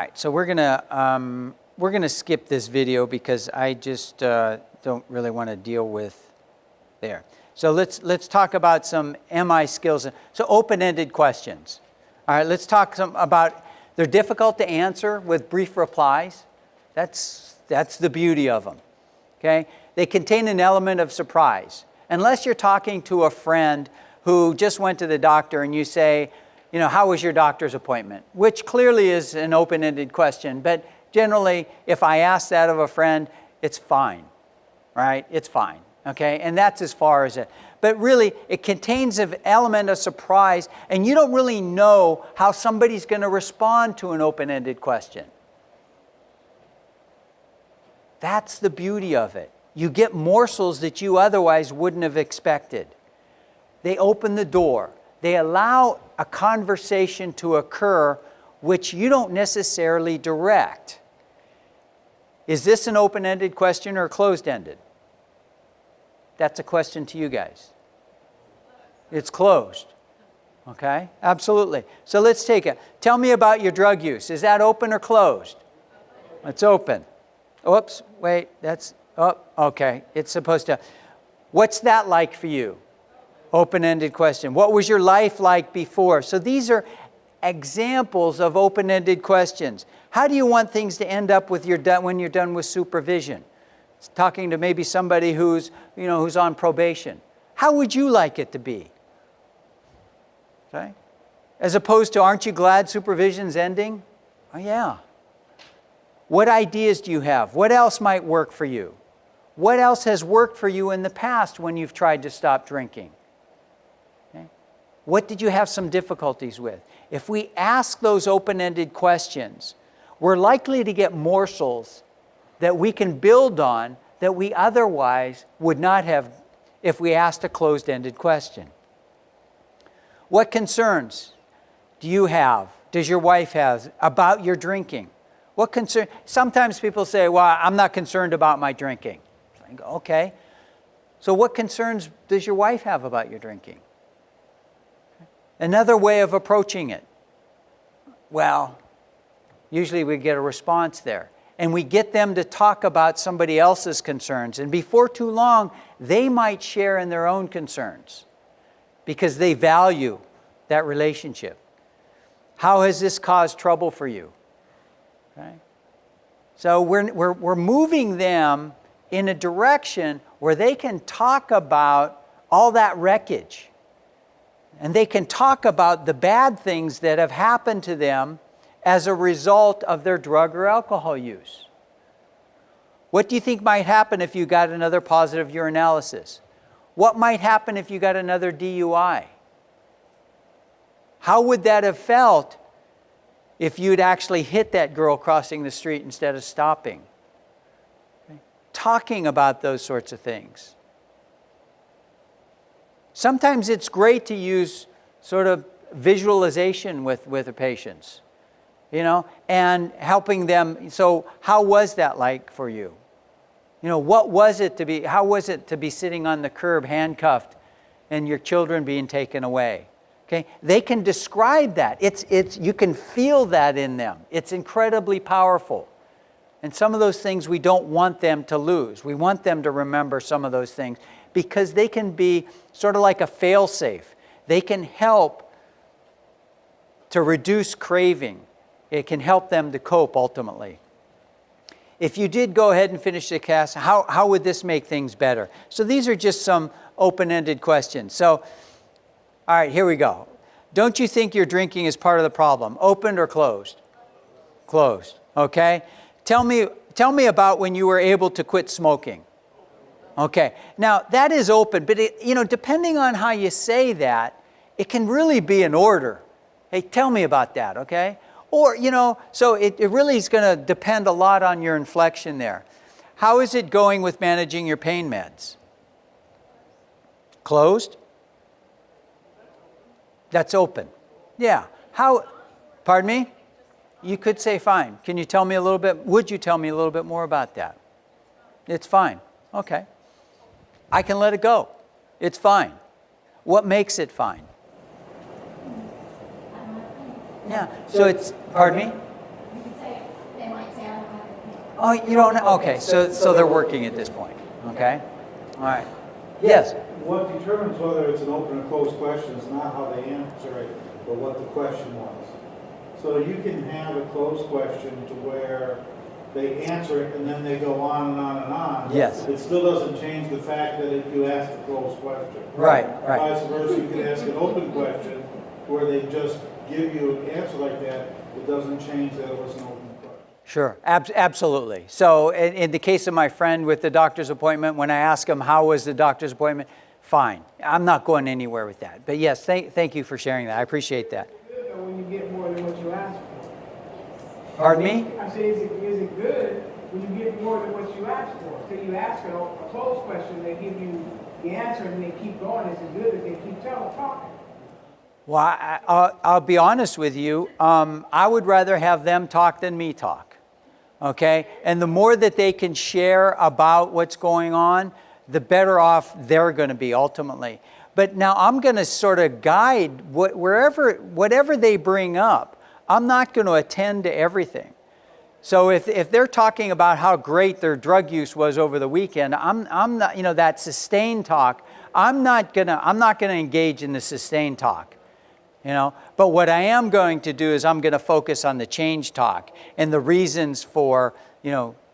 right, so we're gonna skip this video because I just don't really want to deal with there. So let's talk about some MI skills. So open-ended questions. All right, let's talk about, they're difficult to answer with brief replies. That's the beauty of them. Okay, they contain an element of surprise. Unless you're talking to a friend who just went to the doctor and you say, you know, how was your doctor's appointment? Which clearly is an open-ended question, but generally, if I ask that of a friend, it's fine, right? It's fine, okay? And that's as far as it. But really, it contains an element of surprise, and you don't really know how somebody's going to respond to an open-ended question. That's the beauty of it. You get morsels that you otherwise wouldn't have expected. They open the door. They allow a conversation to occur which you don't necessarily direct. Is this an open-ended question or closed-ended? That's a question to you guys. It's closed. Okay? Absolutely. So let's take it. Tell me about your drug use. Is that open or closed? It's open. Oops, wait, that's, oh, okay. It's supposed to. What's that like for you? Open-ended question. What was your life like before? So these are examples of open-ended questions. How do you want things to end up with when you're done with supervision? It's talking to maybe somebody who's on probation. How would you like it to be? Okay? As opposed to, aren't you glad supervision's ending? Oh yeah. What ideas do you have? What else might work for you? What else has worked for you in the past when you've tried to stop drinking? Okay? What did you have some difficulties with? If we ask those open-ended questions, we're likely to get morsels that we can build on that we otherwise would not have if we asked a closed-ended question. What concerns do you have, does your wife have, about your drinking? What concern? Sometimes people say, well, I'm not concerned about my drinking. I go, okay. So what concerns does your wife have about your drinking? Another way of approaching it. Well, usually we get a response there. And we get them to talk about somebody else's concerns. And before too long, they might share in their own concerns because they value that relationship. How has this caused trouble for you? Okay. So we're moving them in a direction where they can talk about all that wreckage. And they can talk about the bad things that have happened to them as a result of their drug or alcohol use. What do you think might happen if you got another positive urinalysis? What might happen if you got another DUI? How would that have felt if you'd actually hit that girl crossing the street instead of stopping? Okay. Talking about those sorts of things. Sometimes it's great to use sort of visualization with the patients, and helping them. So how was that like for you? What was it to be, how was it to be sitting on the curb handcuffed and your children being taken away? Okay, they can describe that. You can feel that in them. It's incredibly powerful. And some of those things we don't want them to lose. We want them to remember some of those things because they can be sort of like a fail-safe. They can help to reduce craving. It can help them to cope ultimately. If you did go ahead and finish the class, how would this make things better? So these are just some open-ended questions. So, all right, here we go. Don't you think your drinking is part of the problem? Opened or closed? Closed. Okay. Tell me about when you were able to quit smoking. Okay. Now, that is open, but depending on how you say that, it can really be an order. Hey, tell me about that, okay? Or, so it really is going to depend a lot on your inflection there. How is it going with managing your pain meds? Closed? That's open. Yeah. How, pardon me? You could say fine. Can you tell me a little bit, would you tell me a little bit more about that? It's fine. Okay. I can let it go. It's fine. What makes it fine? Yeah. So it's, pardon me? You could say Oh, you don't know? Okay, so they're working at this point. Okay? All right. Yes? What determines whether it's an open or closed question is not how they answer it, but what the question was. So you can have a closed question to where they answer it and then they go on and on and on. Yes. It still doesn't change the fact that if you ask a closed question. Right. Vice versa, you can ask an open question where they just give you an answer like that. It doesn't change that it was an open question. Sure, absolutely. So in the case of my friend with the doctor's appointment, when I ask him, how was the doctor's appointment? Fine. I'm not going anywhere with that. But yes, thank you for sharing that. I appreciate that. When you get more than what you asked for. Pardon me? I say, is it good when you get more than what you asked for? So you ask a closed question, they give you the answer and they keep going. Is it good if they keep talking? Well, I'll be honest with you. I would rather have them talk than me talk. Okay? And the more that they can share about what's going on, the better off they're going to be ultimately. But now I'm going to sort of guide whatever they bring up. I'm not going to attend to everything. So if they're talking about how great their drug use was over the weekend, I'm not, that sustained talk. I'm not gonna engage in the sustained talk. But what I am going to do is I'm going to focus on the change talk and the reasons for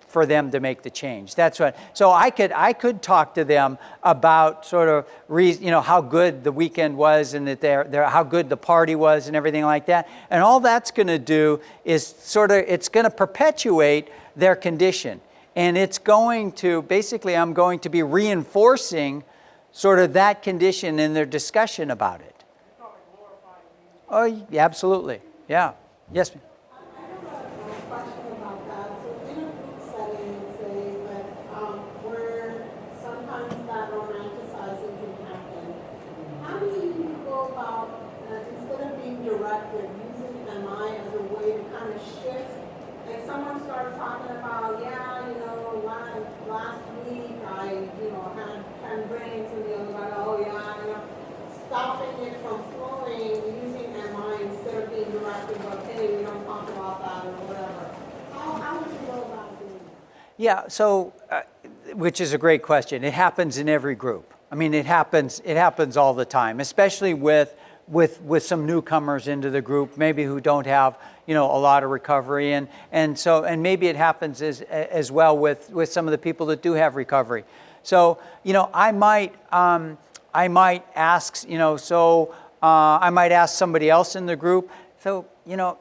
for them to make the change. That's what. So I could talk to them about sort of how good the weekend was and that how good the party was and everything like that. And all that's going to do is it's going to perpetuate their condition, and it's going to basically I'm going to be reinforcing sort of that condition in their discussion about it. Oh, yeah, absolutely. Yeah. Yes, ma'am. Last week I, had 10 drinks and the other guy, oh yeah, stopping it from flowing, using MI instead of being directed, but hey, we don't talk about that or whatever. How would you go about doing that? Yeah, so, which is a great question. It happens in every group. I mean, it happens all the time, especially with some newcomers into the group, maybe who don't have, a lot of recovery, and maybe it happens as well with some of the people that do have recovery. So, I might ask, I might ask somebody else in the group. So,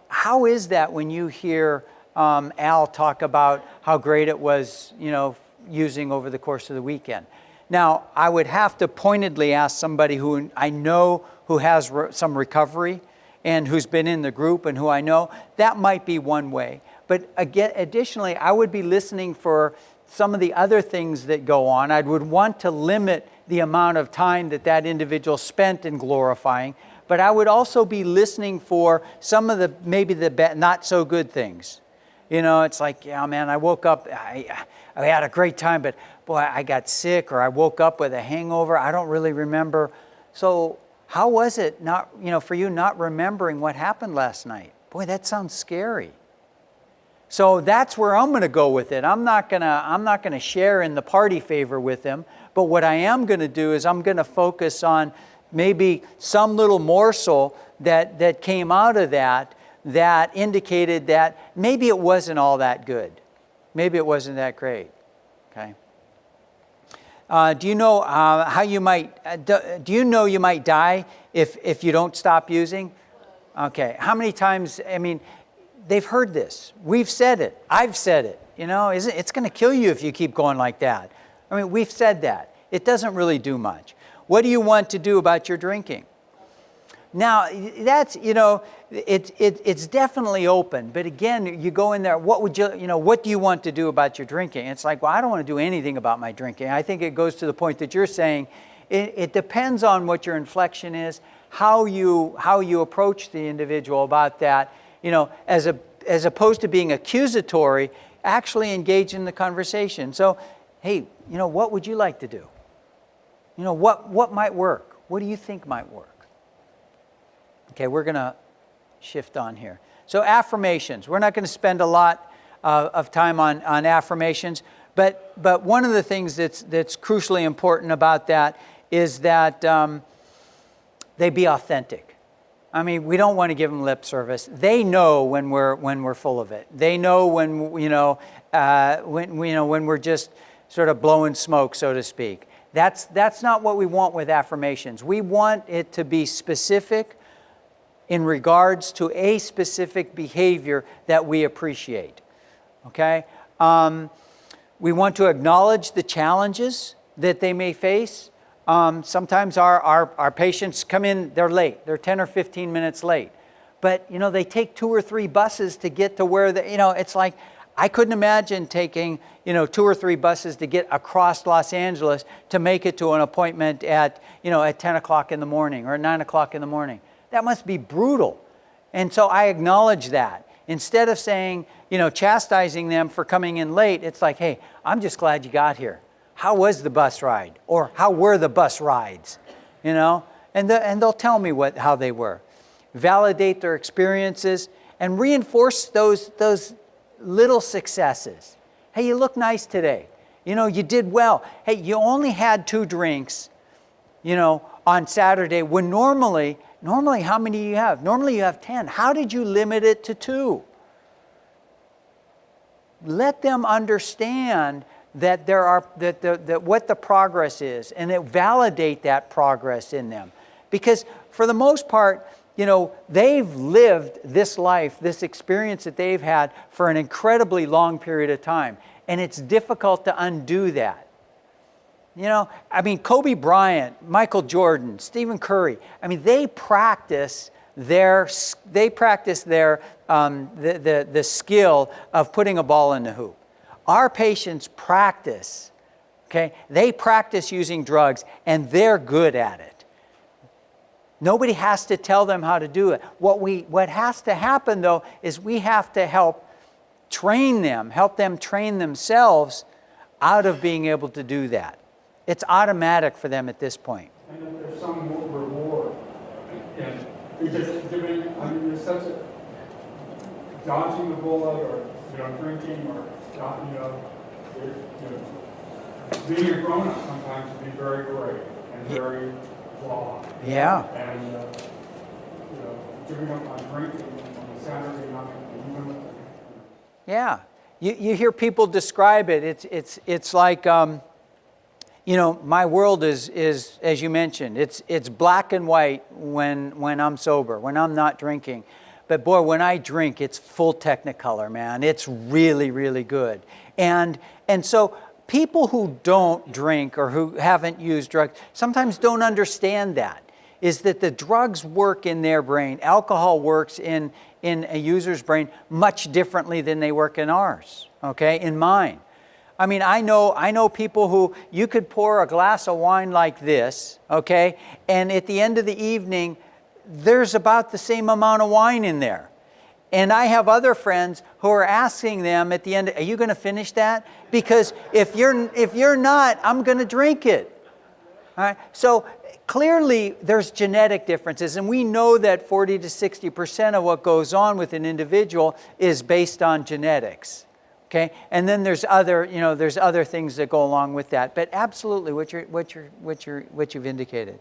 how is that when you hear Al talk about how great it was, using over the course of the weekend? Now, I would have to pointedly ask somebody who I know who has some recovery and who's been in the group and who I know. That might be one way. But again, additionally, I would be listening for some of the other things that go on. I would want to limit the amount of time that individual spent in glorifying. But I would also be listening for some of the not so good things. It's like, yeah, man, I woke up, I had a great time, but boy, I got sick, or I woke up with a hangover. I don't really remember. So how was it for you not remembering what happened last night? Boy, that sounds scary. So that's where I'm going to go with it. I'm not going to share in the party favor with them, but what I am going to do is I'm going to focus on maybe some little morsel that came out of that indicated that maybe it wasn't all that good. Maybe it wasn't that great. Okay. Do you know how you might? Do you know you might die if you don't stop using? Okay. How many times? I mean, they've heard this. We've said it. I've said it. It's going to kill you if you keep going like that. I mean, we've said that. It doesn't really do much. What do you want to do about your drinking? Now, that's, it's definitely open. But again, you go in there, what do you want to do about your drinking? It's like, well, I don't want to do anything about my drinking. I think it goes to the point that you're saying, it depends on what your inflection is, how you approach the individual about that, as opposed to being accusatory, actually engage in the conversation. So, hey, what would you like to do? What might work? What do you think might work? Okay, we're going to shift on here. So affirmations. We're not going to spend a lot of time on affirmations. But one of the things that's crucially important about that is that they be authentic. I mean, we don't want to give them lip service. They know when we're full of it. They know when when we're just sort of blowing smoke, so to speak. That's not what we want with affirmations. We want it to be specific in regards to a specific behavior that we appreciate. Okay? We want to acknowledge the challenges that they may face. Sometimes our patients come in, they're late. They're 10 or 15 minutes late. But, they take 2 or 3 buses to get to where it's like, I couldn't imagine taking, 2 or 3 buses to get across Los Angeles to make it to an appointment at 10 o'clock in the morning or 9 o'clock in the morning. That must be brutal. And so I acknowledge that. Instead of saying, chastising them for coming in late, it's like, hey, I'm just glad you got here. How was the bus ride? Or how were the bus rides? And they'll tell me how they were. Validate their experiences and reinforce those little successes. Hey, you look nice today. You did well. Hey, you only had 2 drinks, on Saturday, when normally how many do you have? Normally you have 10. How did you limit it to 2? Let them understand that that what the progress is, and validate that progress in them. Because for the most part, they've lived this life, this experience that they've had for an incredibly long period of time. And it's difficult to undo that. Kobe Bryant, Michael Jordan, Stephen Curry, they practice the skill of putting a ball in the hoop. Our patients practice, okay? They practice using drugs, and they're good at it. Nobody has to tell them how to do it. What has to happen, though, is we have to help them train themselves out of being able to do that. It's automatic for them at this point. And if there's some reward, and you're just giving, there's such a dodging the bullet, or drinking, or being a grown-up sometimes can be very great and very flawed. Yeah. And giving up on drinking on a Saturday night. Yeah. You hear people describe it. It's like my world is as you mentioned. It's black and white when I'm sober, when I'm not drinking. But boy, when I drink, it's full Technicolor, man. It's really, really good. And so people who don't drink or who haven't used drugs sometimes don't understand that. Is that the drugs work in their brain. Alcohol works in a user's brain much differently than they work in ours, okay, in mine. I know people who you could pour a glass of wine like this, okay, and at the end of the evening, there's about the same amount of wine in there. And I have other friends who are asking them at the end, are you going to finish that? Because if you're not, I'm going to drink it. All right? So clearly there's genetic differences, and we know that 40 to 60% of what goes on with an individual is based on genetics. Okay? And then there's other things that go along with that. But absolutely what you've indicated.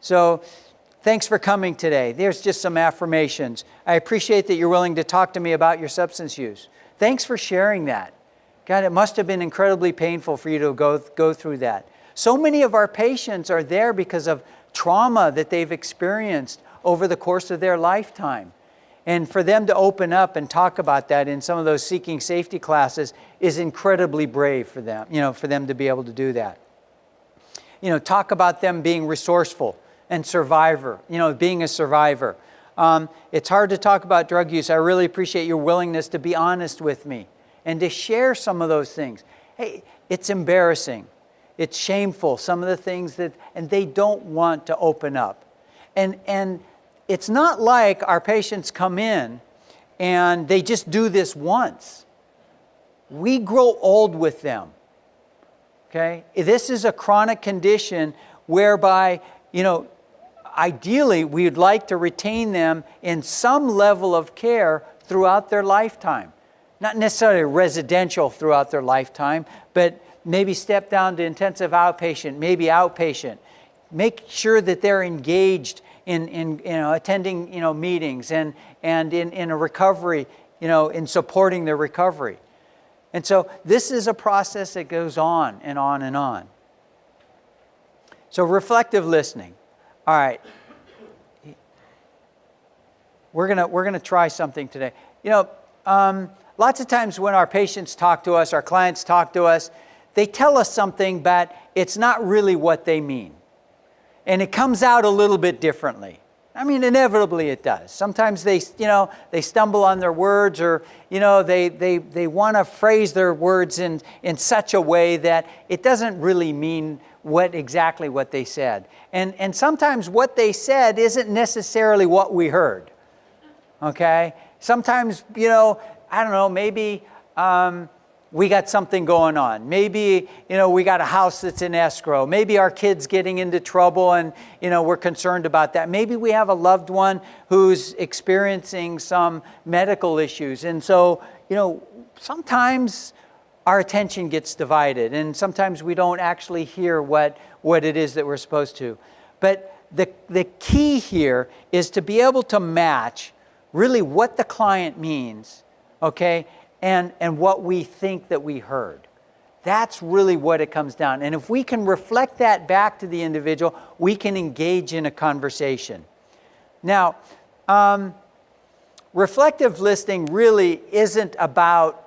So thanks for coming today. There's just some affirmations. I appreciate that you're willing to talk to me about your substance use. Thanks for sharing that. God, it must have been incredibly painful for you to go through that. So many of our patients are there because of trauma that they've experienced over the course of their lifetime. And for them to open up and talk about that in some of those seeking safety classes is incredibly brave for them, for them to be able to do that. Talk about them being resourceful and survivor, being a survivor. It's hard to talk about drug use. I really appreciate your willingness to be honest with me and to share some of those things. Hey, it's embarrassing. It's shameful, some of the things and they don't want to open up. And it's not like our patients come in and they just do this once. We grow old with them, okay? This is a chronic condition whereby, ideally we would like to retain them in some level of care throughout their lifetime. not necessarily residential throughout their lifetime, but maybe step down to intensive outpatient, maybe outpatient. Make sure that they're engaged in attending meetings and in a recovery, in supporting their recovery. And so this is a process that goes on and on and on. So reflective listening. All right. We're gonna try something today. Lots of times when our patients talk to us, our clients talk to us, they tell us something, but it's not really what they mean. And it comes out a little bit differently. I mean, inevitably it does. Sometimes they stumble on their words, or, they want to phrase their words in such a way that it doesn't really mean exactly what they said. And sometimes what they said isn't necessarily what we heard. Okay? Sometimes, I don't know, maybe we got something going on. Maybe, we got a house that's in escrow. Maybe our kid's getting into trouble and, we're concerned about that. Maybe we have a loved one who's experiencing some medical issues. And so, sometimes our attention gets divided, and sometimes we don't actually hear what it is that we're supposed to. But the key here is to be able to match really what the client means, okay, and what we think that we heard. That's really what it comes down. And if we can reflect that back to the individual, we can engage in a conversation. Now, reflective listening really isn't about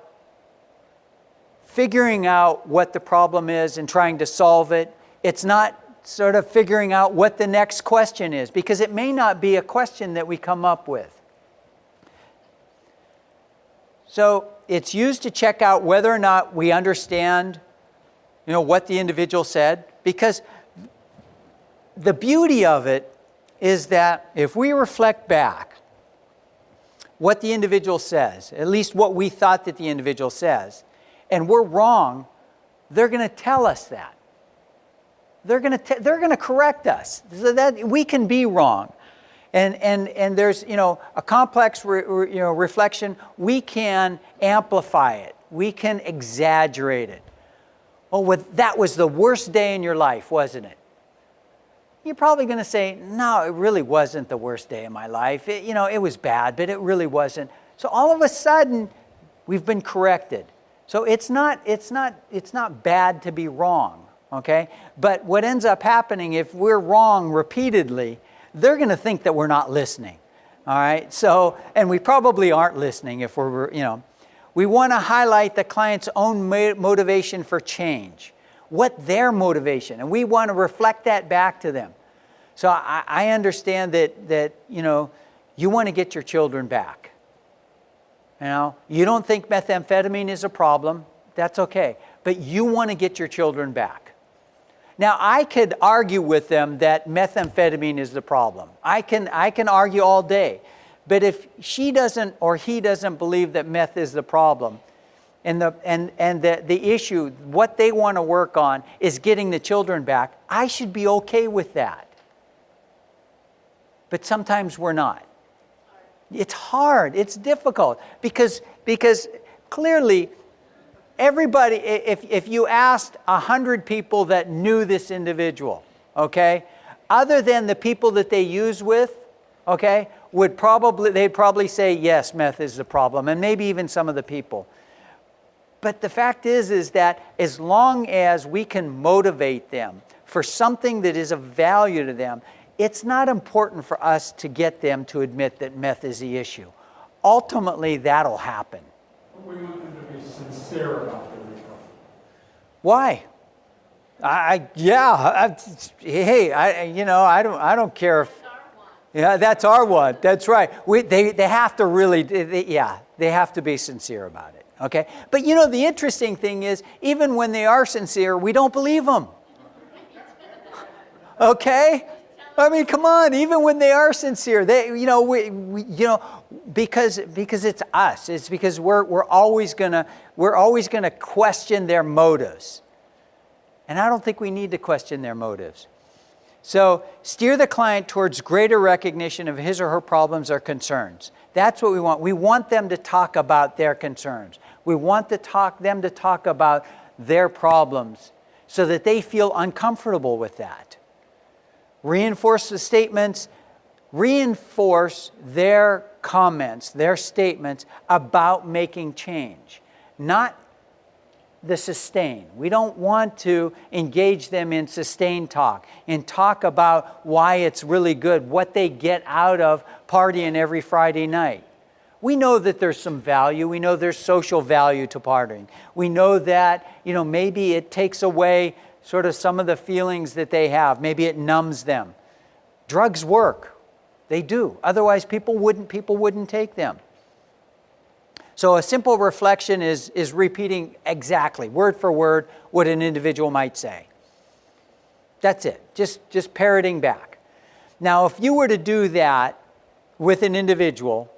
figuring out what the problem is and trying to solve it. It's not sort of figuring out what the next question is, because it may not be a question that we come up with. So it's used to check out whether or not we understand, what the individual said, because the beauty of it is that if we reflect back what the individual says, at least what we thought that the individual says, and we're wrong, they're going to tell us that. They're going to correct us so that we can be wrong. And there's, a complex reflection. We can amplify it. We can exaggerate it. Oh, that was the worst day in your life, wasn't it? You're probably going to say, no, it really wasn't the worst day in my life. It was bad, but it really wasn't. So all of a sudden, we've been corrected. So it's not bad to be wrong, okay? But what ends up happening if we're wrong repeatedly, they're going to think that we're not listening, all right? So, and we probably aren't listening if we're, We want to highlight the client's own motivation for change, what their motivation, and we want to reflect that back to them. So I understand that you want to get your children back. You don't think methamphetamine is a problem, that's okay, but you want to get your children back. Now, I could argue with them that methamphetamine is the problem. I can argue all day. But if she doesn't or he doesn't believe that meth is the problem, and the issue, what they want to work on is getting the children back, I should be okay with that. But sometimes we're not. It's hard. It's difficult because clearly, everybody, if you asked 100 people that knew this individual, okay, other than the people that they use with, okay, they'd probably say, yes, meth is the problem, and maybe even some of the people. But the fact is that as long as we can motivate them for something that is of value to them, it's not important for us to get them to admit that meth is the issue. Ultimately, that'll happen. We want them to be sincere about their recovery. Why? I don't care if. Yeah, that's our one. That's right. They have to really, they have to be sincere about it. Okay? But the interesting thing is, even when they are sincere, we don't believe them. Okay? I mean, come on. Even when they are sincere, because it's us. It's because we're always gonna question their motives, and I don't think we need to question their motives. So steer the client towards greater recognition of his or her problems or concerns. That's what we want. We want them to talk about their concerns. We want them to talk about their problems so that they feel uncomfortable with that. Reinforce the statements. Reinforce their comments, their statements about making change, not the sustain. We don't want to engage them in sustain talk and talk about why it's really good, what they get out of partying every Friday night. We know that there's some value. We know there's social value to partying. We know that, maybe it takes away sort of some of the feelings that they have. Maybe it numbs them. Drugs work. They do. Otherwise, people wouldn't take them. So a simple reflection is repeating exactly, word for word, what an individual might say. That's it. Just parroting back. Now, if you were to do that with an individual,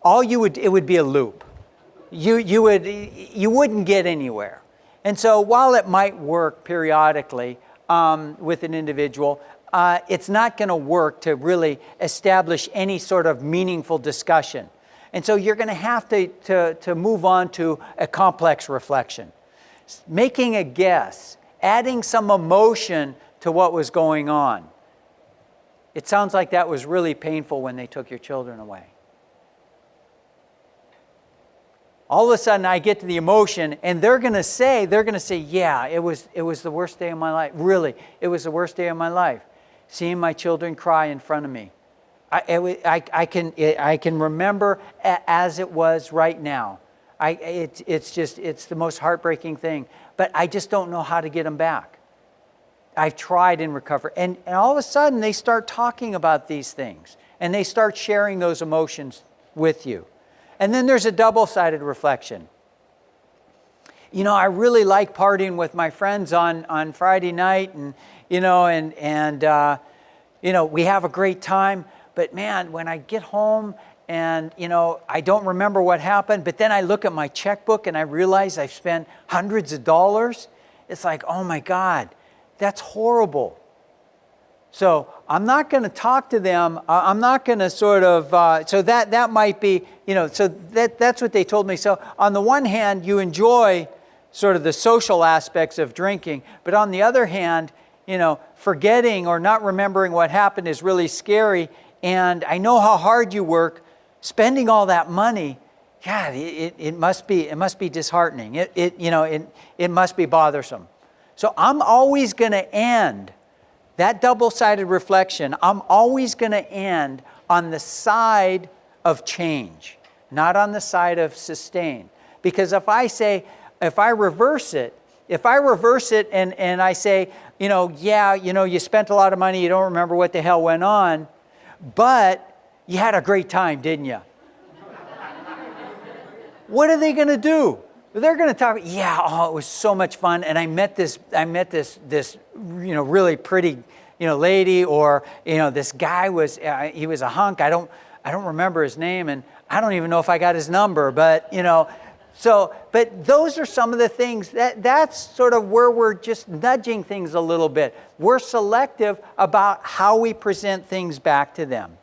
it would be a loop. You wouldn't get anywhere. And so while it might work periodically with an individual, it's not going to work to really establish any sort of meaningful discussion. And so you're going to have to move on to a complex reflection. Making a guess, adding some emotion to what was going on. It sounds like that was really painful when they took your children away. All of a sudden I get to the emotion and they're going to say, yeah, it was the worst day of my life. Really, it was the worst day of my life. Seeing my children cry in front of me. I can remember as it was right now. It's the most heartbreaking thing. But I just don't know how to get them back. I've tried in recovery. And all of a sudden they start talking about these things. And they start sharing those emotions with you. And then there's a double-sided reflection. I really like partying with my friends on Friday night and we have a great time, but man, when I get home and, I don't remember what happened, but then I look at my checkbook and I realize I've spent hundreds of dollars. It's like, oh my God, that's horrible. So I'm not going to talk to them. I'm not going to sort of, so that might be, so that's what they told me. So on the one hand, you enjoy sort of the social aspects of drinking, but on the other hand, forgetting or not remembering what happened is really scary. And I know how hard you work. Spending all that money, God, it must be disheartening. It must be bothersome. So I'm always going to end that double-sided reflection. I'm always going to end on the side of change, not on the side of sustain. Because if I reverse it and I say, you spent a lot of money, you don't remember what the hell went on, but you had a great time, didn't you? What are they going to do? They're going to talk, it was so much fun, and I met this really pretty, lady, or, this guy he was a hunk. I don't remember his name, and I don't even know if I got his number, but, but those are some of the things that's sort of where we're just nudging things a little bit. We're selective about how we present things back to them.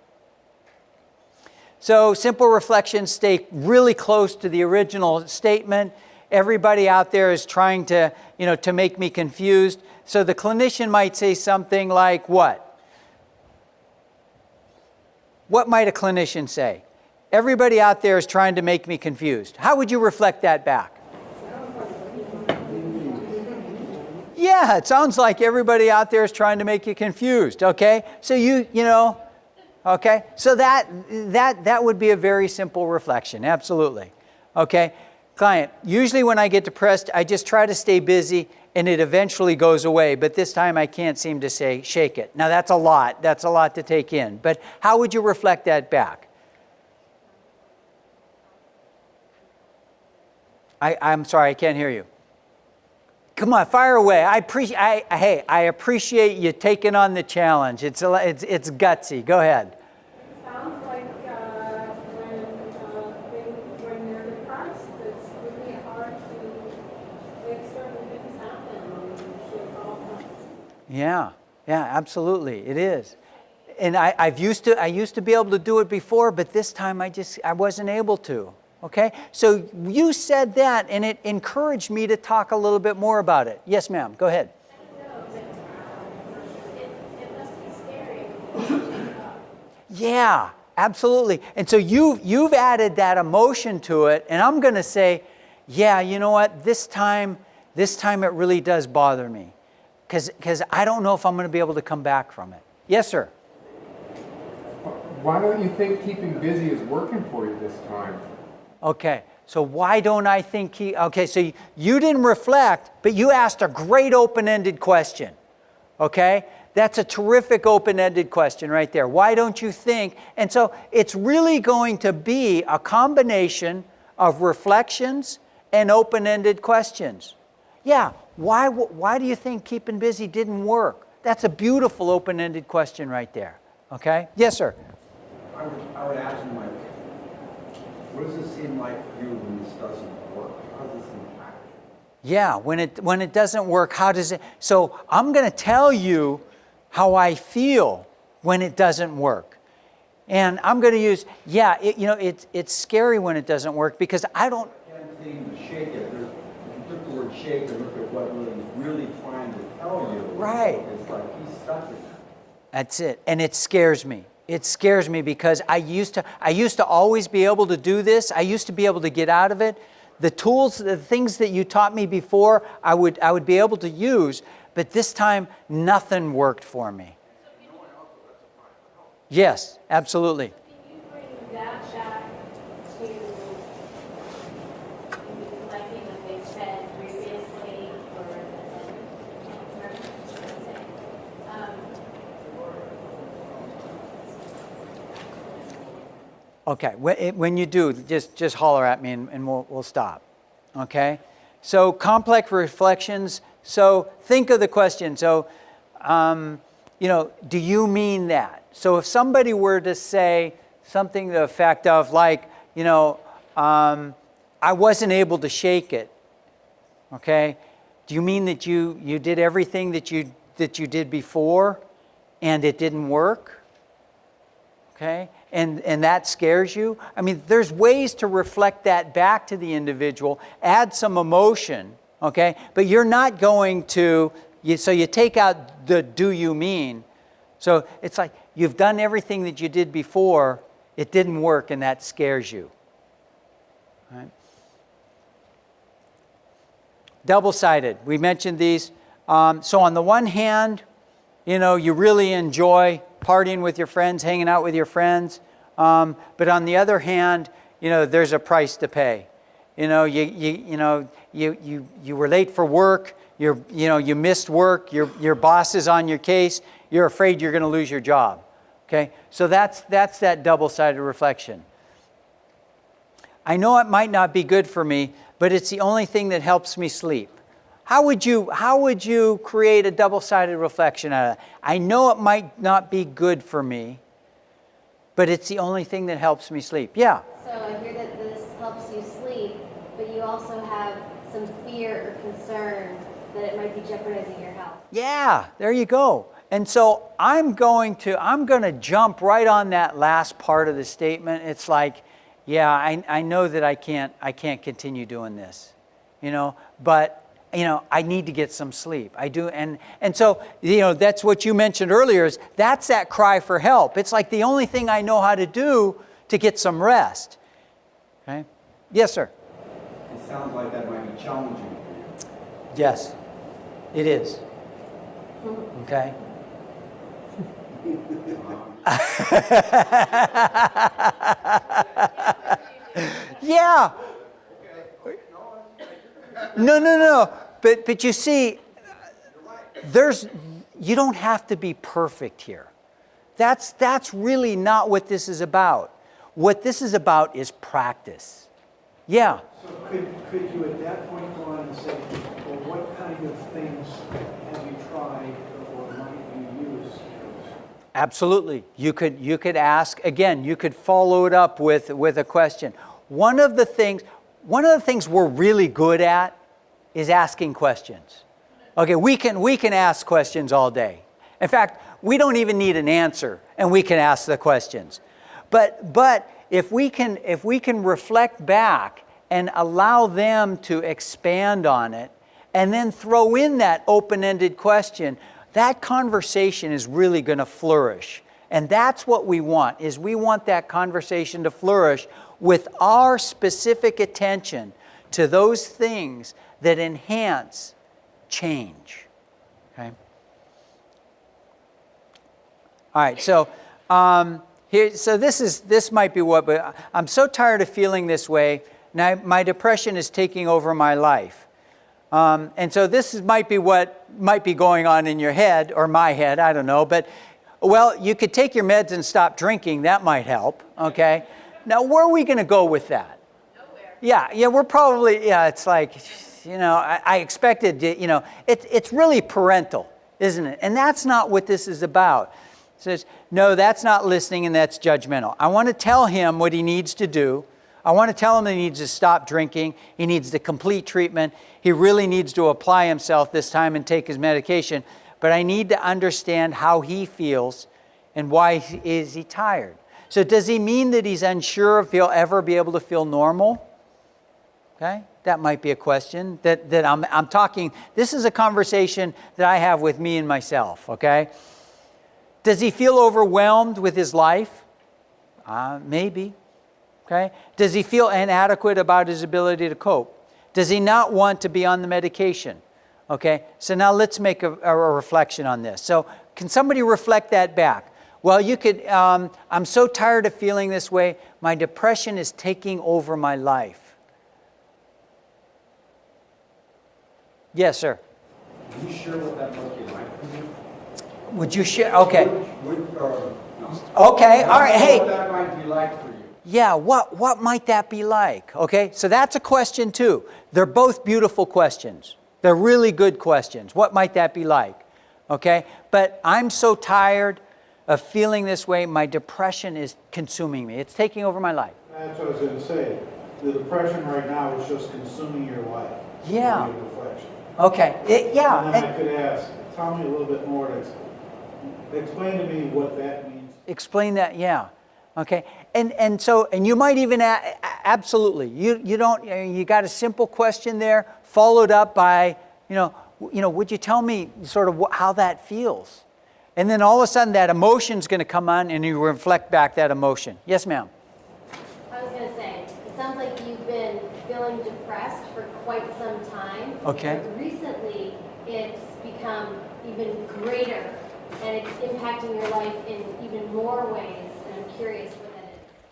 So simple reflections stay really close to the original statement. Everybody out there is trying to make me confused. So the clinician might say something like what? What might a clinician say? Everybody out there is trying to make me confused. How would you reflect that back? Yeah, it sounds like everybody out there is trying to make you confused, okay? So okay? So that would be a very simple reflection, absolutely. Okay? Client, usually when I get depressed, I just try to stay busy and it eventually goes away, but this time I can't seem to shake it. Now that's a lot to take in, but how would you reflect that back? I'm sorry, I can't hear you. Come on, fire away. I appreciate you taking on the challenge. It's gutsy. Go ahead. It sounds like when you're depressed, it's really hard to make certain things happen. Yeah. Yeah, absolutely, it is. And I used to be able to do it before, but this time I wasn't able to. Okay? So you said that, and it encouraged me to talk a little bit more about it. Yes, ma'am, go ahead. It must be scary. Yeah, absolutely. And so you've added that emotion to it, and I'm going to say, yeah, you know what? This time it really does bother me, because I don't know if I'm going to be able to come back from it. Yes, sir. Why don't you think keeping busy is working for you this time? Okay, so why don't I think okay, so you didn't reflect, but you asked a great open-ended question. Okay? That's a terrific open-ended question right there. Why don't you think? And so it's really going to be a combination of reflections and open-ended questions. Yeah, why do you think keeping busy didn't work? That's a beautiful open-ended question right there. Okay? Yes, sir. I would ask him, like, what does it seem like for you when this doesn't work? How does this impact you? Yeah, when it doesn't work, how does it? So I'm going to tell you how I feel when it doesn't work. And I'm going to use, it's scary when it doesn't work, because I don't. I can't seem to shake it. If you took the word shake and look at what he's really trying to tell you. Right. It's like he's stuck in that. That's it. And it scares me. It scares me because I used to always be able to do this. I used to be able to get out of it. The tools, the things that you taught me before, I would be able to use, but this time nothing worked for me. Yes, absolutely. Can you bring that back to like what they said previously, Okay, when you do, just holler at me and we'll stop. Okay? So complex reflections. So think of the question. So, do you mean that? So if somebody were to say something to the effect of like, I wasn't able to shake it. Okay? Do you mean that you did everything that you did before and it didn't work? Okay? And that scares you? I mean, there's ways to reflect that back to the individual, add some emotion, okay? But you're not going to, so you take out the do you mean. So it's like you've done everything that you did before, it didn't work, and that scares you. Right? Double-sided, we mentioned these. So on the one hand, you really enjoy partying with your friends, hanging out with your friends. But on the other hand, there's a price to pay. You were late for work. You missed work. Your boss is on your case. You're afraid you're going to lose your job. Okay, so that's that double-sided reflection. I know it might not be good for me, but it's the only thing that helps me sleep. How would you create a double-sided reflection out of that? I know it might not be good for me, but it's the only thing that helps me sleep. Yeah. So I hear that this helps you sleep, but you also have some fear or concern that it might be jeopardizing your health. Yeah, there you go. And so I'm going to jump right on that last part of the statement. It's like, yeah, I know that I can't continue doing this, but I need to get some sleep. I do, and so that's what you mentioned earlier. Is that's that cry for help? It's like the only thing I know how to do to get some rest. Okay, yes, sir. It sounds like that might be challenging for you. Yes, it is. Okay. Yeah. No. But you see, you don't have to be perfect here. That's really not what this is about. What this is about is practice. Yeah. So could you at that point go on and say, well, what kind of things have you tried or might you use? Absolutely. You could ask, again, you could follow it up with a question. One of the things we're really good at is asking questions. Okay, we can ask questions all day. In fact, we don't even need an answer, and we can ask the questions. But if we can reflect back and allow them to expand on it, and then throw in that open-ended question, that conversation is really going to flourish. And that's what we want, is we want that conversation to flourish with our specific attention to those things that enhance change. Okay? All right, so this might be what, but I'm so tired of feeling this way. Now my depression is taking over my life. And so might be what might be going on in your head, or my head, I don't know. But, well, you could take your meds and stop drinking. That might help, okay? Now, where are we going to go with that? Nowhere. Yeah, we're probably, it's like, I expected, it's really parental, isn't it? And that's not what this is about. It says, no, that's not listening and that's judgmental. I want to tell him what he needs to do. I want to tell him that he needs to stop drinking. He needs the complete treatment. He really needs to apply himself this time and take his medication. But I need to understand how he feels and why is he tired. So does he mean that he's unsure if he'll ever be able to feel normal? Okay, that might be a question that I'm talking. This is a conversation that I have with me and myself, okay? Does he feel overwhelmed with his life? Maybe. Okay? Does he feel inadequate about his ability to cope? Does he not want to be on the medication? Okay? So now let's make a reflection on this. So can somebody reflect that back? Well, you could, I'm so tired of feeling this way. My depression is taking over my life. Yes, sir. Can you share what that might be like for you? Would you share? Okay. No. Okay, all right, hey. What that might be like for you. Yeah, what might that be like? Okay, so that's a question too. They're both beautiful questions. They're really good questions. What might that be like? Okay, but I'm so tired of feeling this way. My depression is consuming me. It's taking over my life. That's what I was going to say. The depression right now is just consuming your life. Yeah. Your reflection. Okay, yeah. And then I could ask, tell me a little bit more. Explain to me what that means. Explain that, yeah. Okay, and you might even absolutely. You got a simple question there, followed up by would you tell me sort of how that feels, and then all of a sudden that emotion's going to come on, and you reflect back that emotion. Yes, ma'am. I was going to say, it sounds like you've been feeling depressed for quite some time. Okay. But recently, it's become even greater, and it's impacting your life in even more ways. Curious what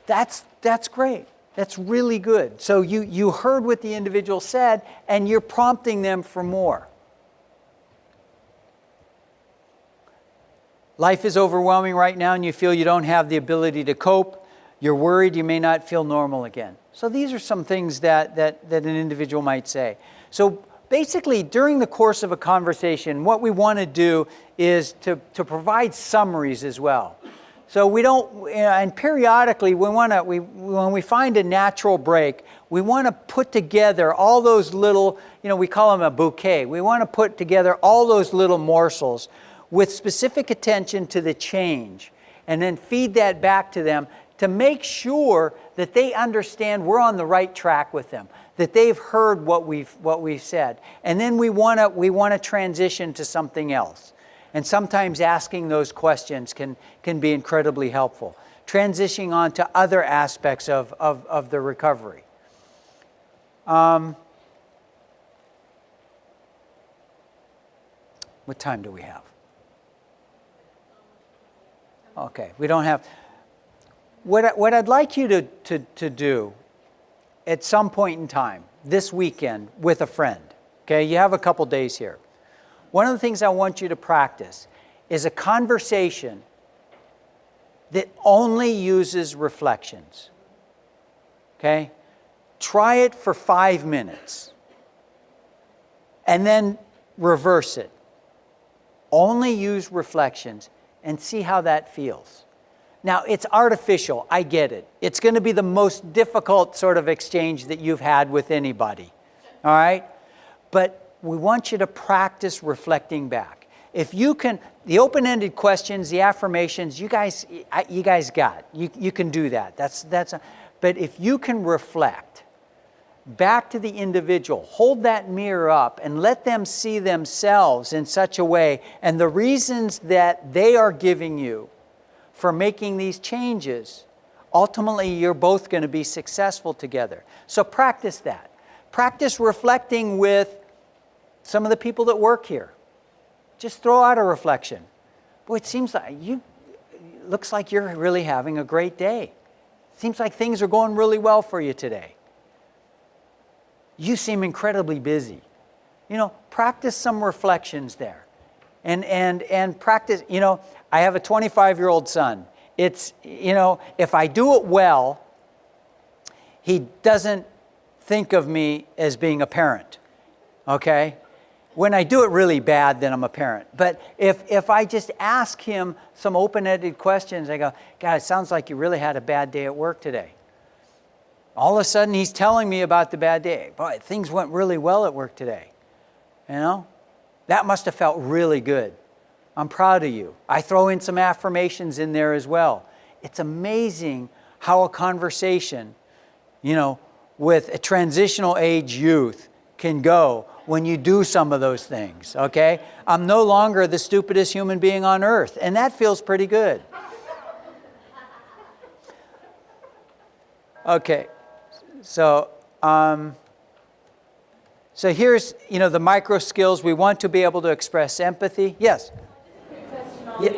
that is. That's great. That's really good. So you heard what the individual said, and you're prompting them for more. Life is overwhelming right now, and you feel you don't have the ability to cope. You're worried you may not feel normal again. So these are some things that an individual might say. So basically, during the course of a conversation, what we want to do is to provide summaries as well. So we don't, and periodically when we find a natural break, we want to put together all those little, we call them a bouquet. We want to put together all those little morsels with specific attention to the change, and then feed that back to them to make sure that they understand we're on the right track with them, that they've heard what we've said, and then we want to transition to something else. And sometimes asking those questions can be incredibly helpful. Transitioning on to other aspects of the recovery. What time do we have? Okay, we don't have. What I'd like you to do at some point in time, this weekend, with a friend, okay? You have a couple days here. One of the things I want you to practice is a conversation that only uses reflections. Okay? Try it for 5 minutes. And then reverse it. Only use reflections and see how that feels. Now, it's artificial. I get it. It's going to be the most difficult sort of exchange that you've had with anybody. All right? But we want you to practice reflecting back. if you can, the open-ended questions, the affirmations, you guys got. You can do that. But if you can reflect back to the individual, hold that mirror up and let them see themselves in such a way, and the reasons that they are giving you for making these changes, ultimately you're both going to be successful together. So practice that. Practice reflecting with some of the people that work here. Just throw out a reflection. Boy, it seems like looks like you're really having a great day. Seems like things are going really well for you today. You seem incredibly busy. Practice some reflections there. And practice, I have a 25-year-old son. It's, if I do it well, he doesn't think of me as being a parent, okay? When I do it really bad, then I'm a parent. But if I just ask him some open-ended questions, I go, God, it sounds like you really had a bad day at work today. All of a sudden, he's telling me about the bad day. Boy, things went really well at work today. That must have felt really good. I'm proud of you. I throw in some affirmations in there as well. It's amazing how a conversation, with a transitional age youth can go when you do some of those things, okay? I'm no longer the stupidest human being on earth, and that feels pretty good. Okay, so here's, the micro skills. We want to be able to express empathy. Yes? Quick question on the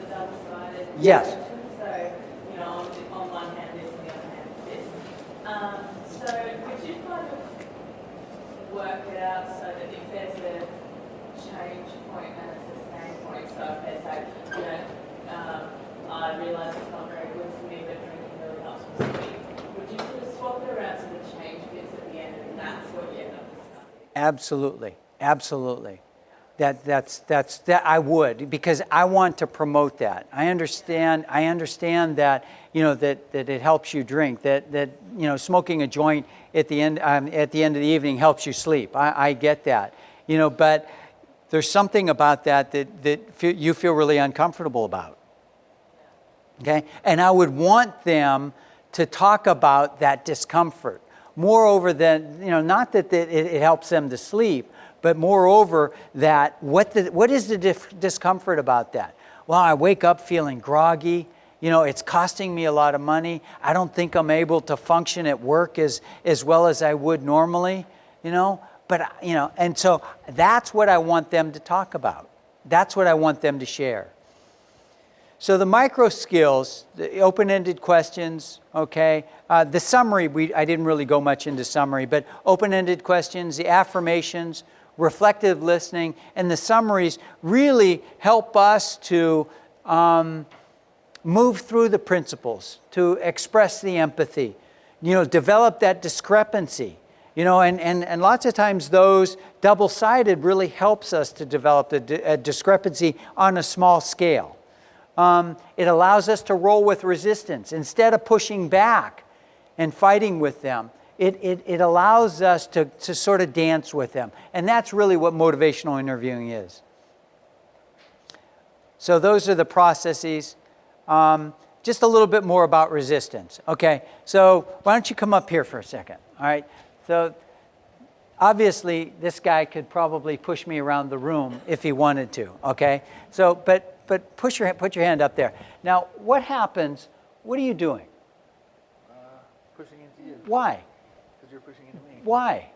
double-sided. Yes. So, on one hand this, on the other hand this. So could you kind of work it out so that if there's a change point and a sustain point, so if there's I realise it's not very good for me, but drinking really helps me sleep. Would you sort of swap it around so the change bits at the end, and that's what you end up discussing? Absolutely. That I would, because I want to promote that. I understand that that it helps you drink, that smoking a joint at the end of the evening helps you sleep. I get that. But there's something about that you feel really uncomfortable about. Okay? And I would want them to talk about that discomfort. Moreover than, not that it helps them to sleep, but moreover that what is the discomfort about that? Well, I wake up feeling groggy. It's costing me a lot of money. I don't think I'm able to function at work as well as I would normally, But, and so that's what I want them to talk about. That's what I want them to share. So the micro skills, the open-ended questions, okay. The summary, I didn't really go much into summary, but open-ended questions, the affirmations, reflective listening, and the summaries really help us to move through the principles, to express the empathy, develop that discrepancy. And lots of times those double-sided really helps us to develop a discrepancy on a small scale. It allows us to roll with resistance. Instead of pushing back and fighting with them, it allows us to sort of dance with them. And that's really what motivational interviewing is. So those are the processes. Just a little bit more about resistance. Okay, so why don't you come up here for a second, all right? So obviously, this guy could probably push me around the room if he wanted to, okay? So, but put your hand up there. Now, what happens, what are you doing? Pushing into you. Why? Because you're pushing into me. Why?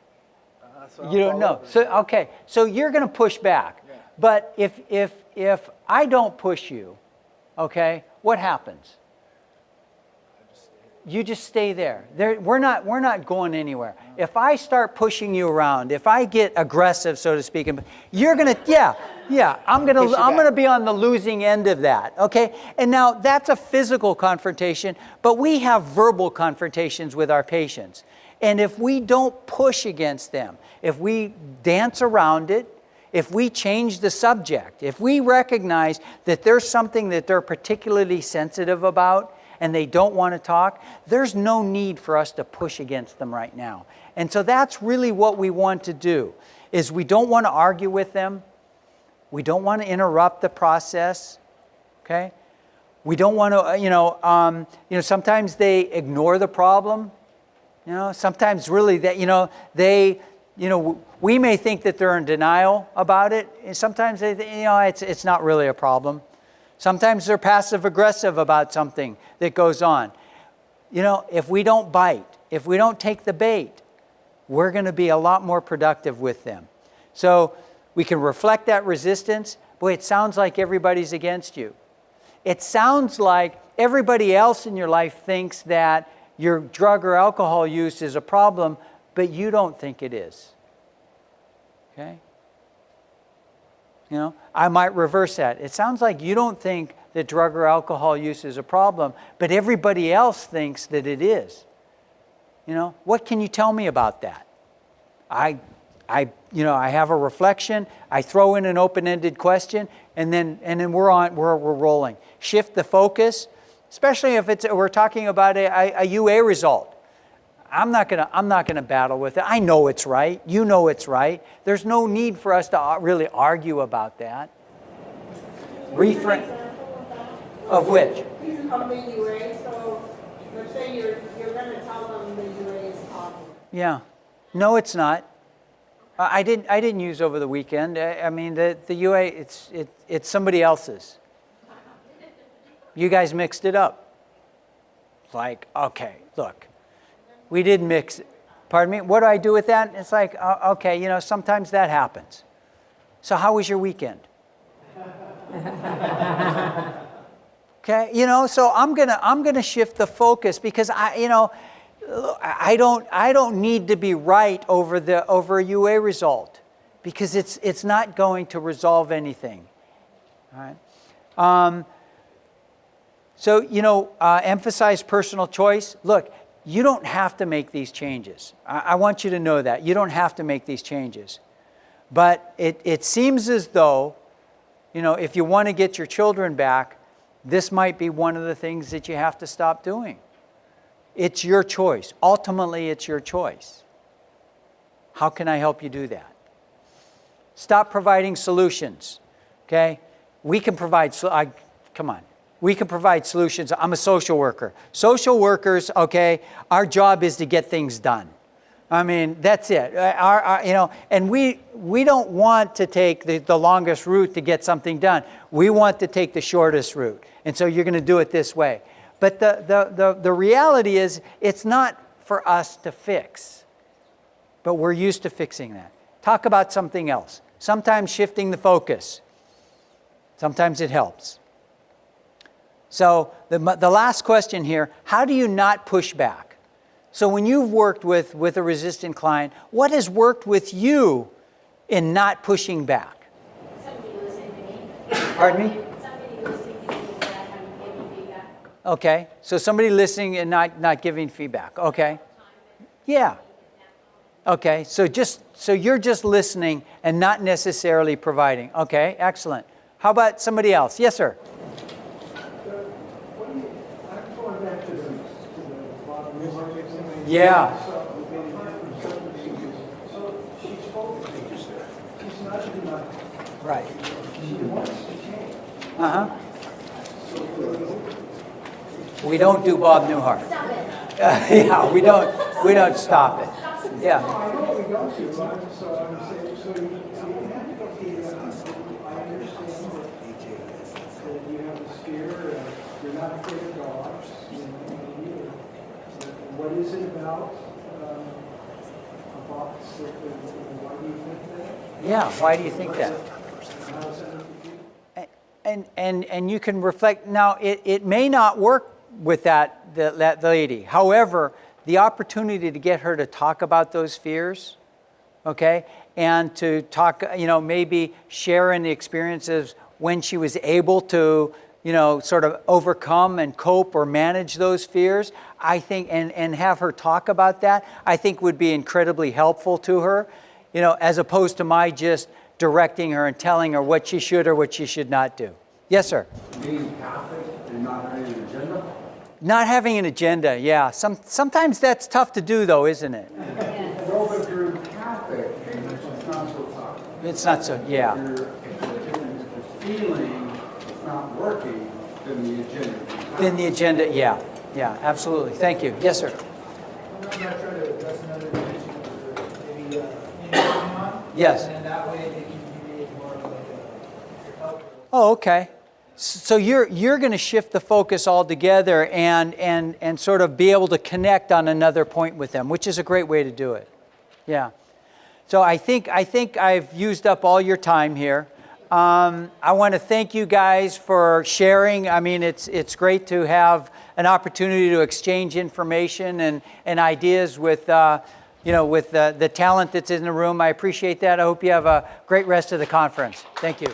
So You don't know. So, okay, so you're going to push back. Yeah. But if I don't push you, okay, what happens? You just stay there. We're not going anywhere. If I start pushing you around, if I get aggressive, so to speak, you're gonna, I'm gonna be on the losing end of that. Okay, and now that's a physical confrontation, but we have verbal confrontations with our patients, and if we don't push against them, if we dance around it, if we change the subject, if we recognize that there's something that they're particularly sensitive about, and they don't want to talk, there's no need for us to push against them right now. And so that's really what we want to do, is we don't want to argue with them. We don't want to interrupt the process, okay? We don't want to, sometimes they ignore the problem. Sometimes really that, we may think that they're in denial about it. And sometimes they think, it's not really a problem. Sometimes they're passive aggressive about something that goes on. If we don't bite, if we don't take the bait, we're going to be a lot more productive with them. So we can reflect that resistance. Boy, it sounds like everybody's against you. It sounds like everybody else in your life thinks that your drug or alcohol use is a problem, but you don't think it is. Okay? I might reverse that. It sounds like you don't think that drug or alcohol use is a problem, but everybody else thinks that it is. What can you tell me about that? I have a reflection. I throw in an open-ended question, and then we're rolling. Shift the focus, especially if we're talking about a UA result. I'm not gonna battle with it. I know it's right. You know it's right. There's no need for us to really argue about that. Reframe. Of which? Of the UA. So let's say you're going to tell them the UA is talking. Yeah. No, it's not. I didn't use over the weekend. I mean, the UA, it's somebody else's. You guys mixed it up. It's like, okay, look, we did mix it. Pardon me? What do I do with that? It's like, okay, sometimes that happens. So how was your weekend? Okay, so I'm gonna shift the focus because I don't need to be right over a UA result because it's not going to resolve anything. All right. So emphasize personal choice. Look, you don't have to make these changes. I want you to know that you don't have to make these changes, but it seems as though, if you want to get your children back, this might be one of the things that you have to stop doing. It's your choice. Ultimately, it's your choice. How can I help you do that? Stop providing solutions, okay? We can provide, we can provide solutions. I'm a social worker. Social workers, okay, our job is to get things done. I mean, that's it. And we don't want to take the longest route to get something done. We want to take the shortest route. And so you're going to do it this way. But the reality is, it's not for us to fix. But we're used to fixing that. Talk about something else. Sometimes shifting the focus. Sometimes it helps. So the last question here, how do you not push back? So when you've worked with a resistant client, what has worked with you in not pushing back? Somebody listening to me. Pardon me? Somebody listening to me without having to give me feedback. Okay, so somebody listening and not giving feedback. Okay. Yeah. Okay, so you're just listening and not necessarily providing. Okay, excellent. How about somebody else? Yes, sir. I'm going back to the bottom of the Yeah. So she spoke to me. She's not enough. Right. She wants to change. Uh-huh. We don't do Bob Newhart. Stop it. Yeah, we don't stop it. Yeah. I know we don't do, so I'm saying, so you have to go through, I understand that you have this fear, you're not afraid of dogs, what is it about a box, why do you think that? Yeah, why do you think that? And you can reflect. Now, it may not work with that lady. However, the opportunity to get her to talk about those fears, okay, and to talk, maybe share in the experiences when she was able to, sort of overcome and cope or manage those fears, I think, and have her talk about that, I think would be incredibly helpful to her, as opposed to my just directing her and telling her what she should or what she should not do. Yes, sir? Being Catholic and not having an agenda? Not having an agenda, yeah. Sometimes that's tough to do, though, isn't it? Well, but you're Catholic, and it's not so tough. It's not so, yeah. If you're feeling it's not working, then the agenda. Then the agenda, yeah, absolutely. Thank you. Yes, sir. I'm going to try to address another dimension of maybe on. Yes. And that way they can be more of like a helper. Oh, okay. So you're going to shift the focus altogether and sort of be able to connect on another point with them, which is a great way to do it. Yeah. So I think I've used up all your time here. I want to thank you guys for sharing. I mean, it's great to have an opportunity to exchange information and ideas with with the talent that's in the room. I appreciate that. I hope you have a great rest of the conference. Thank you.